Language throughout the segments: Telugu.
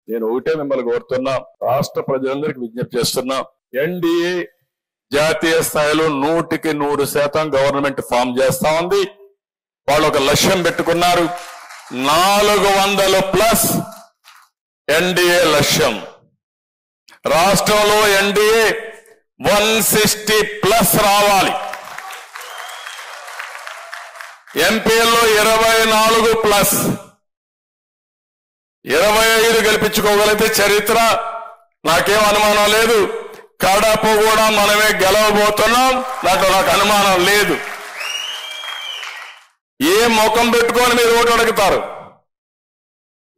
నేను ఒకటే మిమ్మల్ని కోరుతున్నా, రాష్ట్ర ప్రజలందరికీ విజ్ఞప్తి చేస్తున్నా, ఎన్డీఏ జాతీయ స్థాయిలో 100% గవర్నమెంట్ ఫామ్ చేస్తా ఉంది. వాళ్ళు ఒక లక్ష్యం పెట్టుకున్నారు, 400+ ఎన్డీఏ లక్ష్యం. రాష్ట్రంలో ఎన్డీఏ 160+ రావాలి. ఎంపీల్లో 24+, 25 గెలిపించుకోగలిగితే చరిత్ర, నాకేం అనుమానం లేదు. కడప కూడా మనమే గెలవబోతున్నాం, దాంట్లో నాకు అనుమానం లేదు. ఏ ముఖం పెట్టుకొని మీరు ఓటు అడుగుతారు?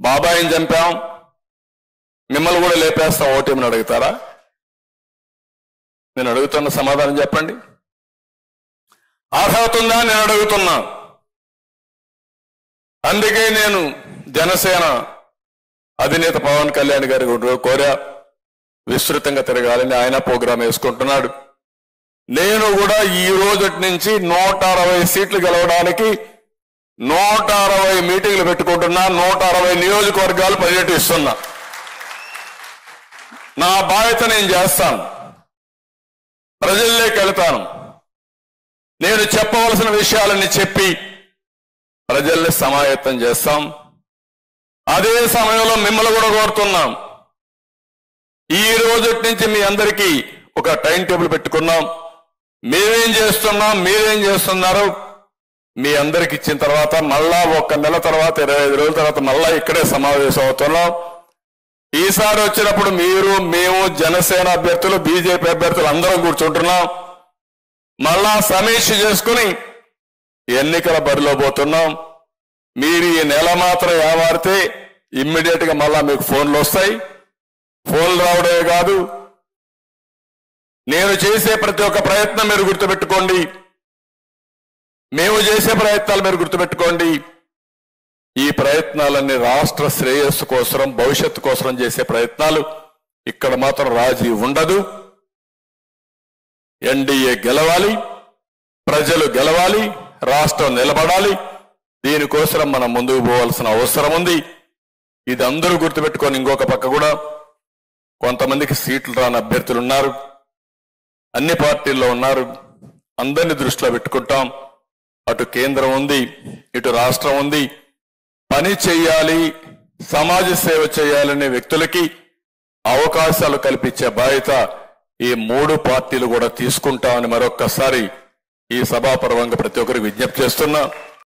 బాబాయిని చంపాం, మిమ్మల్ని కూడా లేపేస్తాం ఓటేమని అడుగుతారా? నేను అడుగుతున్న సమాధానం చెప్పండి. అర్హత ఉందా నేను అడుగుతున్నా. అందుకే నేను జనసేన అధినేత పవన్ కళ్యాణ్ గారి కోరా, విస్తృతంగా తిరగాలని. ఆయన ప్రోగ్రాం వేసుకుంటున్నాడు. నేను కూడా ఈ రోజు నుంచి 160 సీట్లు గెలవడానికి 160 మీటింగ్లు పెట్టుకుంటున్నా, 160 నియోజకవర్గాలు పర్యటిస్తున్నా. నా బాధ్యత నేను చేస్తాను, ప్రజల్లోకి వెళ్తాను. నేను చెప్పవలసిన విషయాలన్నీ చెప్పి ప్రజల్ని సమాయత్తం చేస్తాం. అదే సమయంలో మిమ్మల్ని కూడా కోరుతున్నాం, ఈ రోజు నుంచి మీ అందరికీ ఒక టైం టేబుల్ పెట్టుకున్నాం. మేమేం చేస్తున్నాం, మీరేం చేస్తున్నారు, మీ అందరికి ఇచ్చిన తర్వాత మళ్ళా 1 నెల తర్వాత 25 రోజుల తర్వాత మళ్ళా ఇక్కడే సమావేశం అవుతున్నాం. ఈసారి వచ్చినప్పుడు మీరు, మేము, జనసేన అభ్యర్థులు, బీజేపీ అభ్యర్థులు అందరం కూర్చుంటున్నాం. మళ్ళా సమీక్ష చేసుకుని ఎన్నికల బరిలో పోతున్నాం. మీరు ఈ నెల మాత్రం ఏమారితే ఇమ్మీడియట్ గా మళ్ళా మీకు ఫోన్లు వస్తాయి. ఫోన్లు రావడమే కాదు, నేను చేసే ప్రతి ఒక్క ప్రయత్నం మీరు గుర్తుపెట్టుకోండి, మేము చేసే ప్రయత్నాలు మీరు గుర్తుపెట్టుకోండి. ఈ ప్రయత్నాలన్నీ రాష్ట్ర శ్రేయస్సు కోసం, భవిష్యత్తు కోసం చేసే ప్రయత్నాలు. ఇక్కడ మాత్రం రాజీ ఉండదు. ఎన్డీఏ గెలవాలి, ప్రజలు గెలవాలి, రాష్ట్రం నిలబడాలి. దీనికోసం మనం ముందుకు పోవాల్సిన అవసరం ఉంది. ఇది అందరూ గుర్తుపెట్టుకొని, ఇంకొక పక్క కూడా కొంతమందికి సీట్లు రాని అభ్యర్థులు ఉన్నారు, అన్ని పార్టీల్లో ఉన్నారు. అందరినీ దృష్టిలో పెట్టుకుంటాం. అటు కేంద్రం ఉంది, ఇటు రాష్ట్రం ఉంది. పని చేయాలి, సమాజ సేవ చేయాలనే వ్యక్తులకి అవకాశాలు కల్పించే బాధ్యత ఈ 3 పార్టీలు కూడా తీసుకుంటామని మరొక్కసారి ఈ సభాపర్వంగా ప్రతి ఒక్కరికి విజ్ఞప్తి చేస్తున్నా.